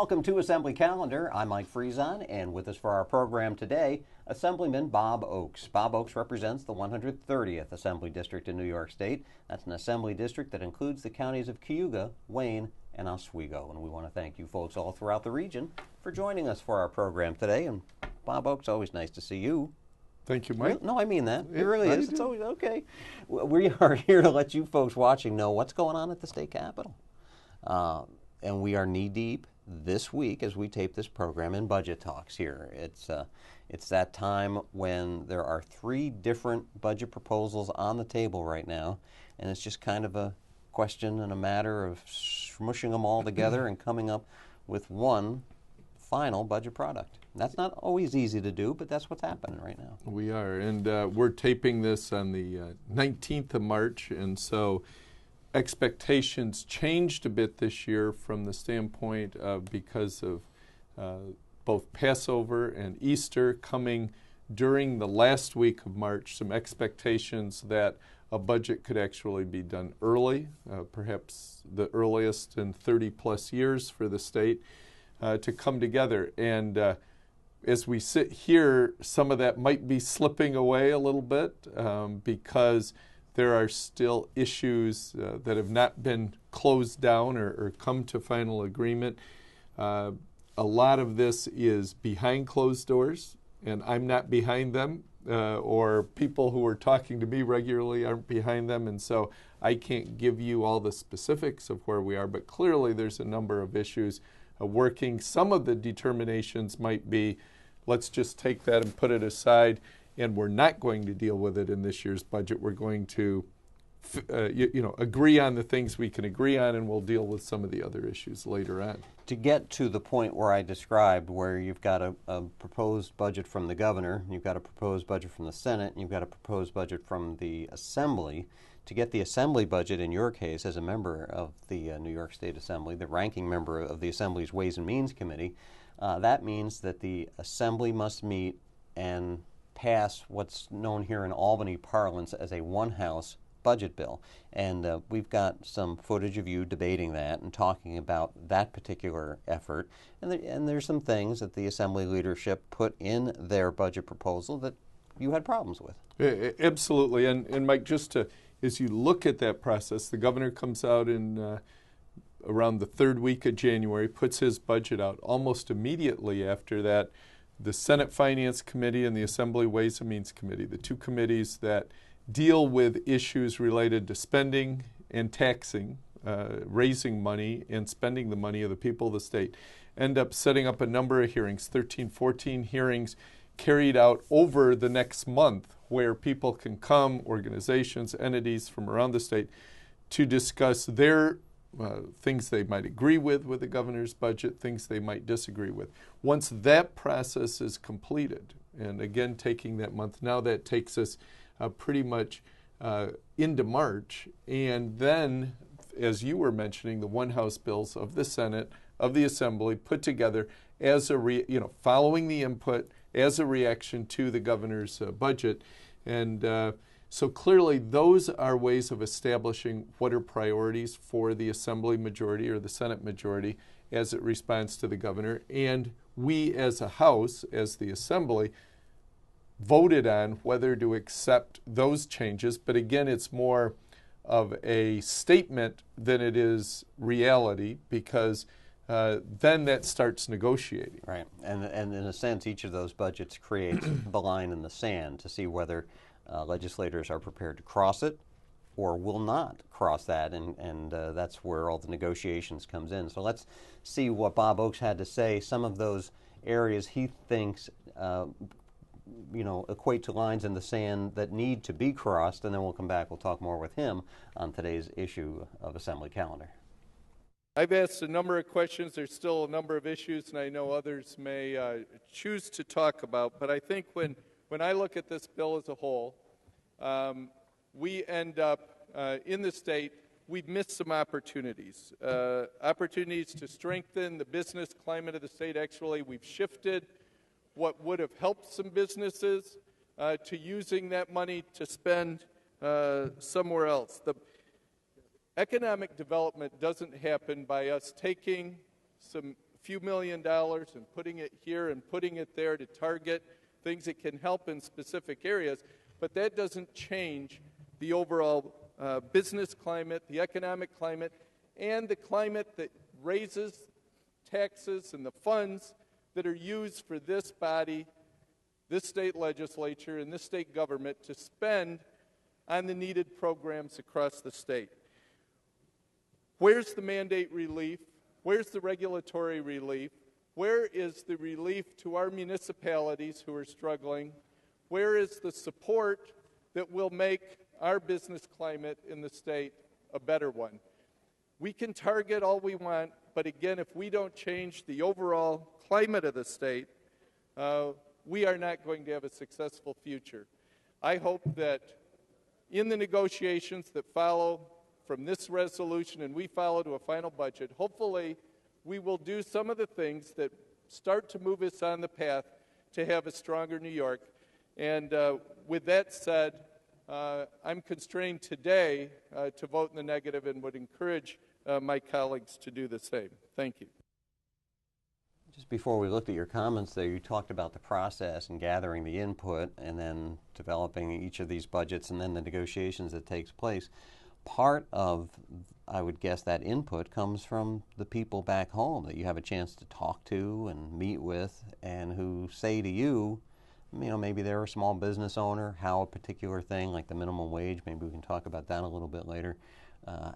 Welcome to Assembly Calendar. I'm Mike Friesen, and with us for our program today, Assemblyman Bob Oaks. Bob Oaks represents the 130th Assembly District in New York State. That's an Assembly District that includes the counties of Cayuga, Wayne, and Oswego. And we want to thank you folks all throughout the region for joining us for our program today. And Bob Oaks, always nice to see you. Thank you, Mike. No, I mean that. It really is. It's always okay. We are here to let you folks watching know what's going on at the state capitol. And we are knee-deep this week as we tape this program in budget talks here. It's that time when there are 3 different budget proposals on the table right now, and it's just kind of a question and a matter of smushing them all together and coming up with one final budget product. That's not always easy to do, but that's what's happening right now. We are, and we're taping this on the 19th of March, and so expectations changed a bit this year from the standpoint of because of both Passover and Easter coming during the last week of March, some expectations that a budget could actually be done early, perhaps the earliest in 30 plus years for the state to come together. And as we sit here, some of that might be slipping away a little bit because there are still issues that have not been closed down or come to final agreement. A lot of this is behind closed doors, and I'm not behind them, or people who are talking to me regularly aren't behind them, and so I can't give you all the specifics of where we are, but clearly there's a number of issues working. Some of the determinations might be, let's just take that and put it aside, and we're not going to deal with it in this year's budget. We're going to agree on the things we can agree on, and we'll deal with some of the other issues later on. To get to the point where I described, where you've got a proposed budget from the governor, you've got a proposed budget from the Senate, and you've got a proposed budget from the Assembly, to get the Assembly budget, in your case, as a member of the New York State Assembly, the ranking member of the Assembly's Ways and Means Committee, that means that the Assembly must meet and pass what's known here in Albany parlance as a one-house budget bill. And we've got some footage of you debating that and talking about that particular effort. And there's some things that the Assembly leadership put in their budget proposal that you had problems with. Absolutely. And Mike, as you look at that process, the governor comes out in around the 3rd week of January, puts his budget out. Almost immediately after that, the Senate Finance Committee and the Assembly Ways and Means Committee, the 2 committees that deal with issues related to spending and taxing, raising money and spending the money of the people of the state, end up setting up a number of hearings, 13, 14 hearings carried out over the next month, where people can come, organizations, entities from around the state, to discuss their things they might agree with the governor's budget, things they might disagree with. Once that process is completed, and again taking that month, now that takes us pretty much into March, and then, as you were mentioning, the one-house bills of the Senate, of the Assembly, put together as a following the input as a reaction to the governor's budget. And so clearly those are ways of establishing what are priorities for the Assembly majority or the Senate majority as it responds to the governor. And we as a House, as the Assembly, voted on whether to accept those changes. But again, it's more of a statement than it is reality, because then that starts negotiating. Right, and in a sense, each of those budgets creates the line in the sand to see whether legislators are prepared to cross it or will not cross that, and that's where all the negotiations comes in. So let's see what Bob Oaks had to say. Some of those areas he thinks equate to lines in the sand that need to be crossed, and then we'll come back. We'll talk more with him on today's issue of Assembly Calendar. I've asked a number of questions. There's still a number of issues, and I know others may choose to talk about, but I think when I look at this bill as a whole, we end up in the state, we've missed some opportunities. Opportunities to strengthen the business climate of the state. Actually, we've shifted what would have helped some businesses to using that money to spend somewhere else. The economic development doesn't happen by us taking some few $1,000,000 and putting it here and putting it there to target things that can help in specific areas, but that doesn't change the overall business climate, the economic climate, and the climate that raises taxes and the funds that are used for this body, this state legislature, and this state government to spend on the needed programs across the state. Where's the mandate relief? Where's the regulatory relief? Where is the relief to our municipalities who are struggling? Where is the support that will make our business climate in the state a better one? We can target all we want, but again, if we don't change the overall climate of the state, we are not going to have a successful future. I hope that in the negotiations that follow from this resolution and we follow to a final budget, hopefully we will do some of the things that start to move us on the path to have a stronger New York. And with that said, I'm constrained today to vote in the negative and would encourage my colleagues to do the same. Thank you. Just before we looked at your comments there, you talked about the process and gathering the input and then developing each of these budgets and then the negotiations that takes place. Part of, I would guess, that input comes from the people back home that you have a chance to talk to and meet with and who say to you, maybe they're a small business owner, how a particular thing like the minimum wage, maybe we can talk about that a little bit later,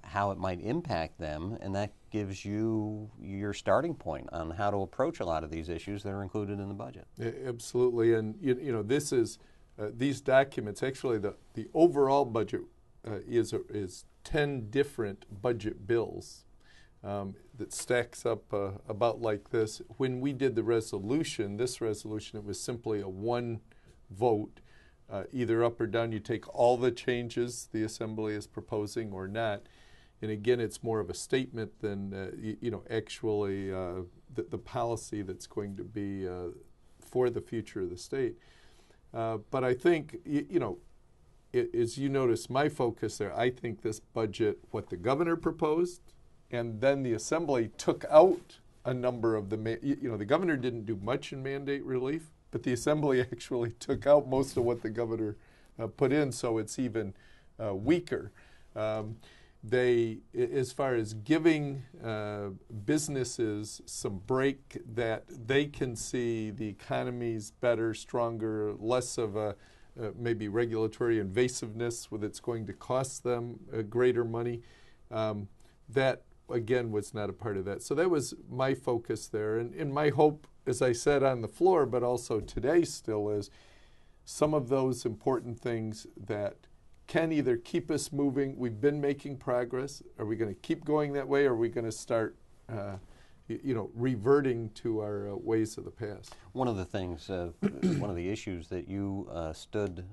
how it might impact them, and that gives you your starting point on how to approach a lot of these issues that are included in the budget. Yeah, absolutely, and this is these documents. Actually, the overall budget is 10 different budget bills that stacks up about like this. When we did the resolution, this resolution, it was simply a one vote. Either up or down, you take all the changes the Assembly is proposing or not. And again, it's more of a statement than, actually the policy that's going to be for the future of the state. But I think, as you notice, my focus there, I think this budget, what the governor proposed, and then the Assembly took out a number of the, the governor didn't do much in mandate relief, but the Assembly actually took out most of what the governor put in, so it's even weaker. They, as far as giving businesses some break that they can see the economy's better, stronger, less of a maybe regulatory invasiveness with it's going to cost them greater money, that again was not a part of that. So that was my focus there, and my hope, as I said on the floor, but also today still, is some of those important things that can either keep us moving. We've been making progress. Are we going to keep going that way, or are we going to start reverting to our ways of the past? One of the things, one of the issues that you stood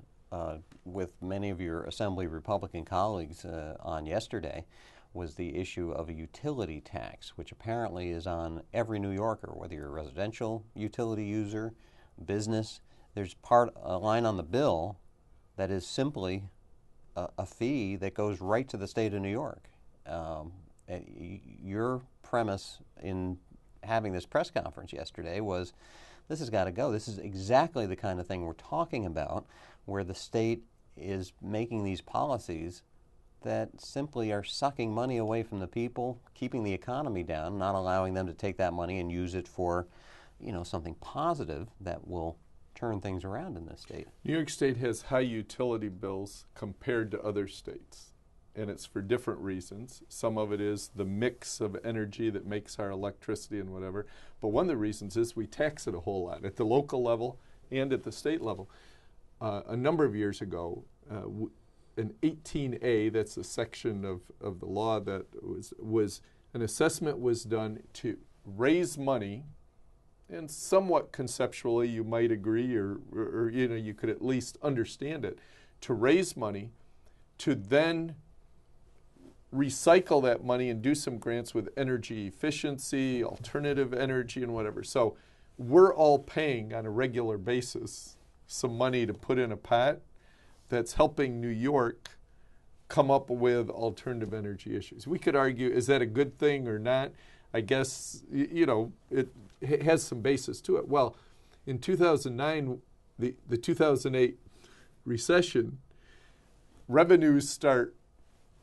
with many of your Assembly Republican colleagues on yesterday was the issue of a utility tax, which apparently is on every New Yorker, whether you're a residential utility user, business. There's a line on the bill that is simply a fee that goes right to the state of New York. Your premise in having this press conference yesterday was, this has got to go. This is exactly the kind of thing we're talking about, where the state is making these policies that simply are sucking money away from the people, keeping the economy down, not allowing them to take that money and use it for, something positive that will turn things around in this state. New York State has high utility bills compared to other states, and it's for different reasons. Some of it is the mix of energy that makes our electricity and whatever, but one of the reasons is we tax it a whole lot at the local level and at the state level. A number of years ago, an 18A, that's a section of the law that was an assessment was done to raise money, and somewhat conceptually you might agree, or you could at least understand it, to raise money to then recycle that money and do some grants with energy efficiency, alternative energy, and whatever. So we're all paying on a regular basis some money to put in a pot that's helping New York come up with alternative energy issues. We could argue, is that a good thing or not? I guess, it has some basis to it. Well, in 2009, the 2008 recession, revenues start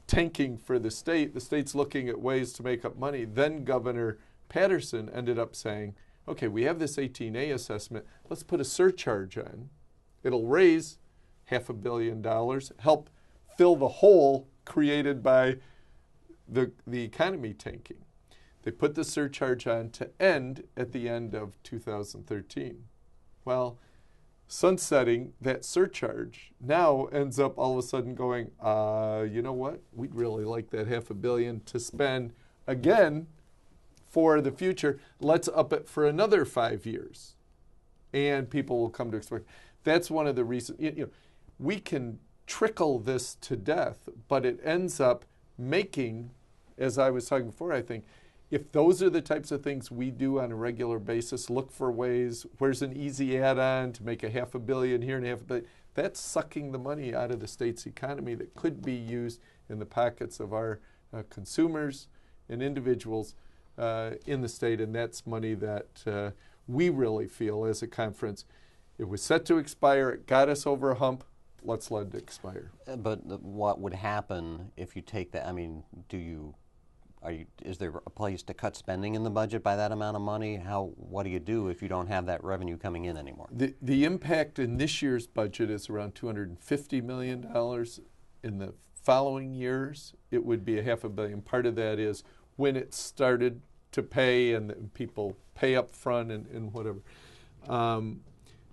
tanking for the state. The state's looking at ways to make up money. Then Governor Patterson ended up saying, okay, we have this 18A assessment. Let's put a surcharge on. It'll raise $500 million, help fill the hole created by the economy tanking. They put the surcharge on to end at the end of 2013. Well, sunsetting that surcharge now ends up all of a sudden going, you know what? We'd really like that $500 million to spend again for the future. Let's up it for another 5 years. And people will come to expect. That's one of the reasons. We can trickle this to death, but it ends up making, as I was talking before, I think, if those are the types of things we do on a regular basis, look for ways, where's an easy add-on to make $500 million here and $500 million, that's sucking the money out of the state's economy that could be used in the pockets of our consumers and individuals in the state, and that's money that we really feel as a conference, it was set to expire, it got us over a hump, let's let it expire. But what would happen if you take that? I mean, is there a place to cut spending in the budget by that amount of money? What do you do if you don't have that revenue coming in anymore? The impact in this year's budget is around $250 million. In the following years, it would be $500 million. Part of that is when it started to pay and people pay up front and whatever.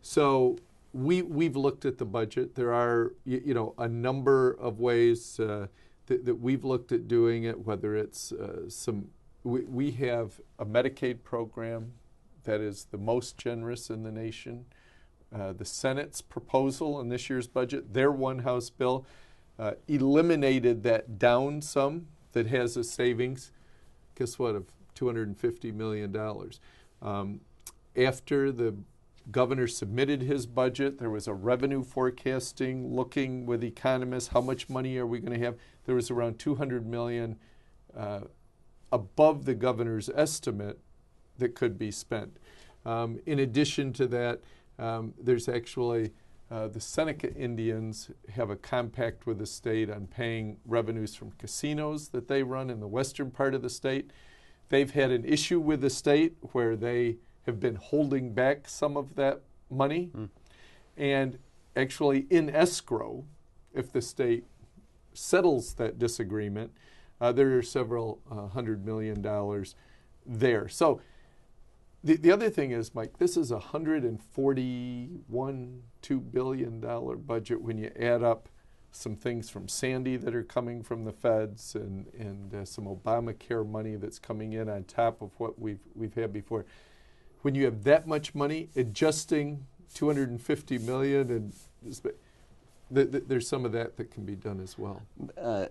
So we've looked at the budget. There are a number of ways that we've looked at doing it, whether it's we have a Medicaid program that is the most generous in the nation. The Senate's proposal in this year's budget, their one House bill, eliminated that down sum that has a savings, guess what, of $250 million. After the governor submitted his budget, there was a revenue forecasting, looking with economists, how much money are we going to have? There was around $200 million above the governor's estimate that could be spent. In addition to that, there's actually the Seneca Indians have a compact with the state on paying revenues from casinos that they run in the western part of the state. They've had an issue with the state where they have been holding back some of that money. And actually in escrow, if the state settles that disagreement, there are several $100 million there. So the other thing is, Mike, this is a $141.2 billion budget when you add up some things from Sandy that are coming from the feds and some Obamacare money that's coming in on top of what we've had before. When you have that much money, adjusting $250 million, and there's some of that can be done as well.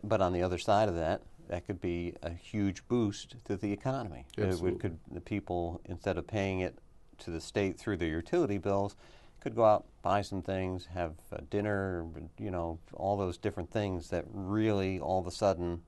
But on the other side of that could be a huge boost to the economy. Absolutely. The people, instead of paying it to the state through their utility bills, could go out, buy some things, have dinner, all those different things that really all of a sudden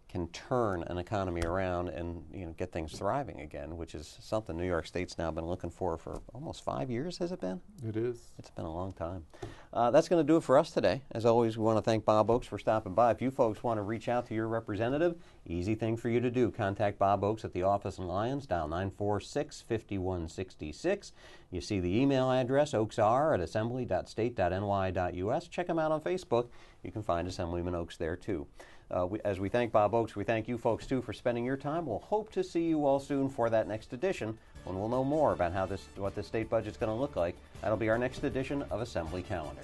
can turn an economy around and get things thriving again, which is something New York State's now been looking for almost 5 years, has it been? It is. It's been a long time. That's going to do it for us today. As always, we want to thank Bob Oaks for stopping by. If you folks want to reach out to your representative, easy thing for you to do. Contact Bob Oaks at the office in Lyons, dial 946-5166. You see the email address, oaksr@assembly.state.ny.us. Check him out on Facebook. You can find Assemblyman Oaks there, too. As we thank Bob Oaks, we thank you folks, too, for spending your time. We'll hope to see you all soon for that next edition when we'll know more about what this state budget's going to look like. That'll be our next edition of Assembly Calendar.